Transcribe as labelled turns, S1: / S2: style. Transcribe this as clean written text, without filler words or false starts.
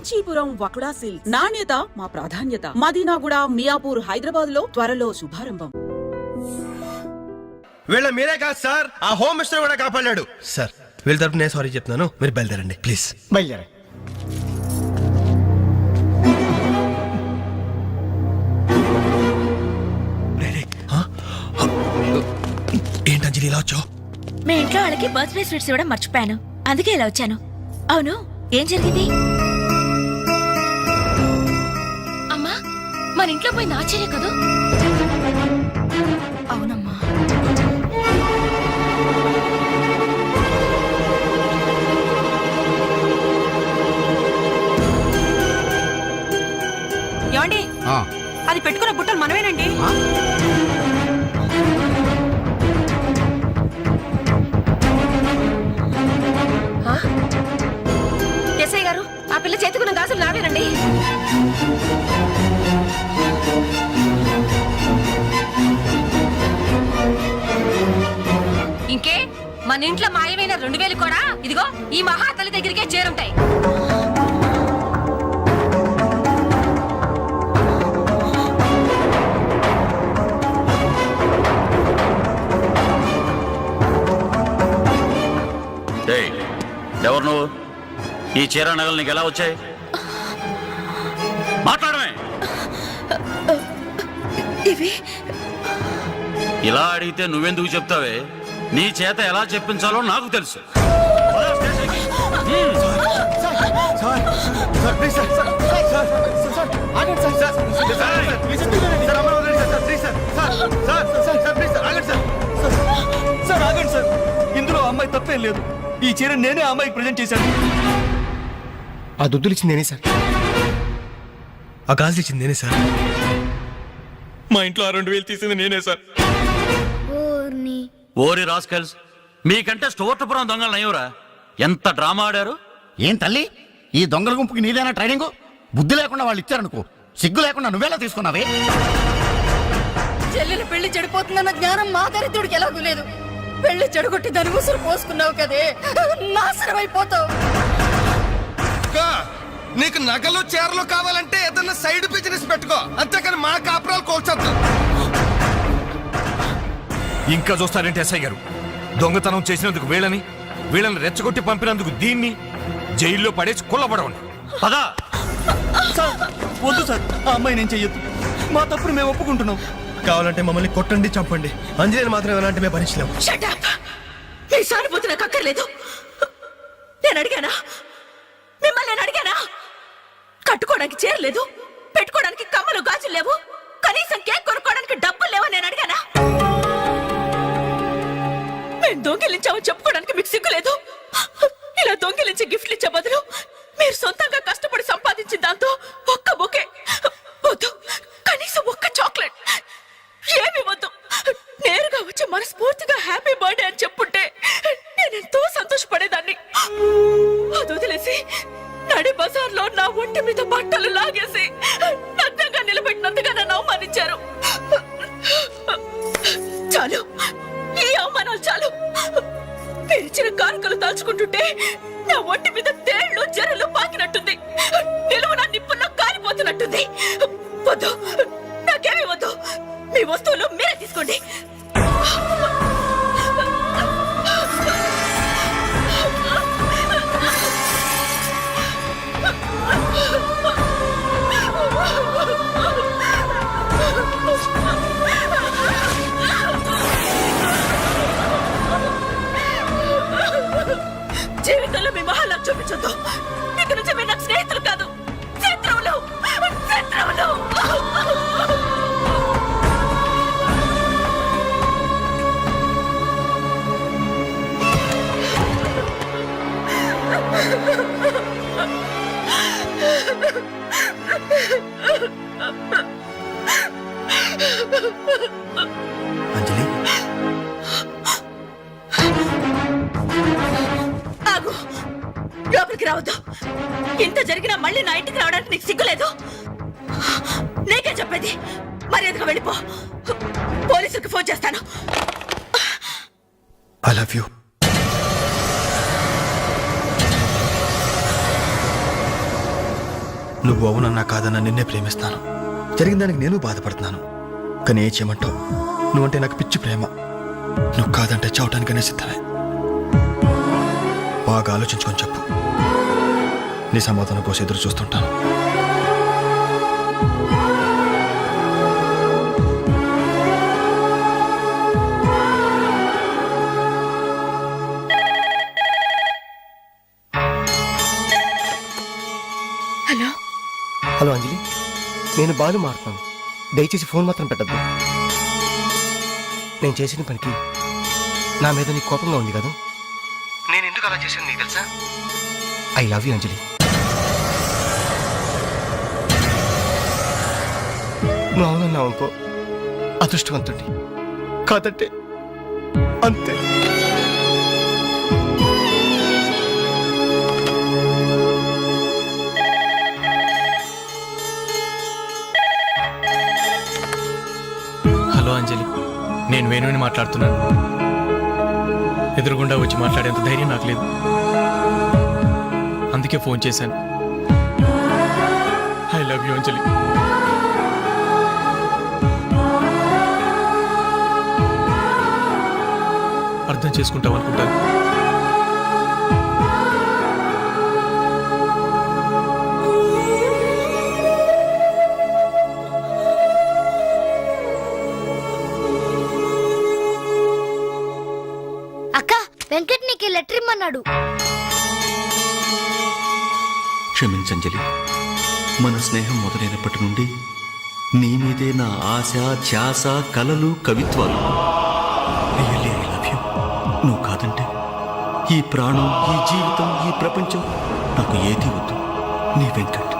S1: Kanchipuram వకుడా silks నాణ్యత మా ప్రాధాన్యత. మదీనాగూడ, మియాపూర్, హైదరాబాద్ లో త్వరలో శుభారంభం.
S2: వీళ్ళ మీరే కాదు సార్, ఆ హోమ్ మినిస్టర్ కూడా కాపాడాడు సార్. వీళ్ళ తరపు నేను సారీ చెప్తున్నాను, మీరు బయలుదేరండి ప్లీజ్.
S3: బయలుదేరా.
S2: ఏంటి అంజలి ఇలా వచ్చావు?
S4: మీ ఇంట్లో వాళ్ళకి బర్త్డే స్వీట్స్ ఇవ్వడం మర్చిపోయాను, అందుకే ఇలా వచ్చాను. అవును, ఏం జరిగింది? అమ్మా, మన ఇంట్లో పోయి నాచర్య కదా? అవునమ్మా.
S1: ఏమండి, అది పెట్టుకున్న బుట్టలు మనమేనండి.
S4: ఎస్ఐ గారు, ఆ పిల్ల చేతుకున్న గాజులు నావేనండి.
S5: ఇంకే మన ఇంట్లో మాయమైన 2000 కూడా ఇదిగో ఈ మహాతల్లి దగ్గరికే చేరుంటాయి.
S6: ఎవరు నువ్వు? ఈ చీర నగలు నీకు ఎలా వచ్చాయి? మాట్లాడమే.
S4: ఇవి
S6: ఇలా అడిగితే నువ్వెందుకు చెప్తావే? నీ చేత ఎలా చెప్పించాలో నాకు తెలుసు.
S3: ఇందులో అమ్మాయి తప్పేం లేదు. ఈ చీర నేనే అమ్మాయికి ప్రజెంట్ చేశాను.
S2: ఆ దుద్దులు ఇచ్చింది నేనే సార్, ఆ గాజులు ఇచ్చింది నేనే సార్,
S3: మా ఇంట్లో ఆ 2000 తీసింది నేనే సార్.
S6: ఓరి రాస్కల్స్, మీకంటే స్టోర్టపురం దొంగలు నయ్యూరా. ఎంత డ్రామా ఆడారు.
S7: ఏం తల్లి, ఈ దొంగల గుంపుకి నీదేనా ట్రైనింగ్? బుద్ధి లేకుండా వాళ్ళు ఇచ్చారనుకో, సిగ్గు లేకుండా నువ్వేలా తీసుకున్నావే?
S8: చెల్లెల పెళ్లి చెడిపోతుందన్న జ్ఞానం మా దరిద్రుడికి ఎలాగూ లేదు. పెళ్లి చెడగొట్టి దాని ఉసురు పోసుకున్నావు కదే, నాశనం అయిపోతావు.
S2: నీకు నగలు చీరలు కావాలంటే ఏదన్నా సైడ్ బిజినెస్ పెట్టుకో, అంతేకాని మా కాపురాలు కోల్చొద్దు.
S9: ఇంకా చూస్తారంటే ఎస్ఐ గారు, దొంగతనం చేసినందుకు వీళ్ళని రెచ్చగొట్టి పంపినందుకు దీన్ని జైల్లో పడేసి కుల్లబడవండి.
S6: పదా.
S3: వద్దు సార్, ఆ అమ్మాయి నేను చెయ్యొద్దు. మా తప్పును మేము ఒప్పుకుంటున్నాం.
S2: కావాలంటే మమ్మల్ని కొట్టండి, చంపండి, అంజలిని మాత్రం ఎలాంటి మేము భరించలేము.
S4: Shut up. మీ సానుభూతి నాకు అక్కర్లేదు. నేను అడిగానా? మిమ్మల్ని నేను అడిగానా? కట్టుకోవడానికి చీర లేదు, పెట్టుకోవడానికి కమ్మలు గాజులు లేవు, కనీసం కేక్ కొనుక్కోవడానికి డబ్బులు లేవు నేను అడిగానా? మేము దొంగిలించామని చెప్పుకోవడానికి మీకు సిగ్గు లేదు? ఇలా దొంగిలించి గిఫ్ట్లు ఇచ్చే బదులు మీరు సొంతంగా కష్టపడి సంపాదించిన దాంతో ఒక్క బొకే వద్దు, కనీసం ఒక్క చాక్లెట్ ఏమి వద్దు, నేరుగా వచ్చి మనస్ఫూర్తిగా హ్యాపీ బర్త్డే అని చెప్పుంటే నేను ఎంతో సంతోషపడేదాన్ని. అది వదిలేసి నడి బజార్లో నా ఒంటి మీద బట్టలు లాగేసి నగ్నంగా నిలబెట్టినందుగా నన్ను అవమానించారు. చాలు, ఈ అవమానాలు చాలు. పిలిచిన కానుకలు దాల్చుకుంటుంటే నా ఒంటి మీద తేళ్లు జరలు పాకినట్టుంది, నిలువున నిప్పుల్లో కాలిపోతున్నట్టుంది. వద్దు, నాకేమీ వద్దు. మీ వస్తువులు మీరే తీసుకోండి. జీవితంలో మీ మహాలకు చూపించొద్దు. ఇక నుంచి మీరు నాకు స్నేహితులు కాదు, శత్రువులు. శత్రువులు.
S2: అంజలి,
S4: ఆగు, లోపలికి రావద్దు. ఇంత జరిగినా మళ్ళీ నా ఇంటికి రావడానికి నీకు సిగ్గులేదు? నీకే చెప్పేది, మర్యాదగా వెళ్ళిపో. పోలీసులకు ఫోన్ చేస్తాను.
S2: I love you. నువ్వు అవునన్నా కాదన్నా నిన్నే ప్రేమిస్తాను. జరిగిన దానికి నేను బాధపడుతున్నాను. కానీ ఏం చేయమంటావు? నువ్వంటే నాకు పిచ్చి ప్రేమ. నువ్వు కాదంటే చావటానికనే సిద్ధమే. బాగా ఆలోచించుకొని చెప్పు. నీ సమాధానం కోసం ఎదురు చూస్తుంటాను.
S4: హలో
S2: హలో అంజలి, నేను బాలు మారుతాను. దయచేసి ఫోన్ మాత్రం పెట్టద్దు. నేను చేసిన పనికి నా మీద నీకు కోపంగా ఉంది కదా? నేను ఎందుకు అలా చేశాను నీకు తెలుసా? ఐ లవ్ యూ అంజలి. నువ్వు అవునన్నావు అనుకో, అదృష్టవంతుడి. కాదంటే అంతే.
S3: హలో అంజలి, నేను వేణుని మాట్లాడుతున్నాను. ఎదురుగుండా వచ్చి మాట్లాడేంత ధైర్యం నాకు లేదు, అందుకే ఫోన్ చేశాను. ఐ లవ్ యూ అంజలి. అర్థం చేసుకుంటావు అనుకుంటాను.
S8: అక్క, వెంకట్ నీకు లెటర్ ఇమ్మన్నాడు.
S10: క్షమించంజలి, మన స్నేహం మొదలైనప్పటి నుండి నీ మీదే నా ఆశ, ధ్యాస, కలలు, కవిత్వాలు. Really I love you. నువ్వు కాదంటే ఈ ప్రాణం, ఈ జీవితం, ఈ ప్రపంచం నాకు ఏది వద్దు. నీ వెంకట్.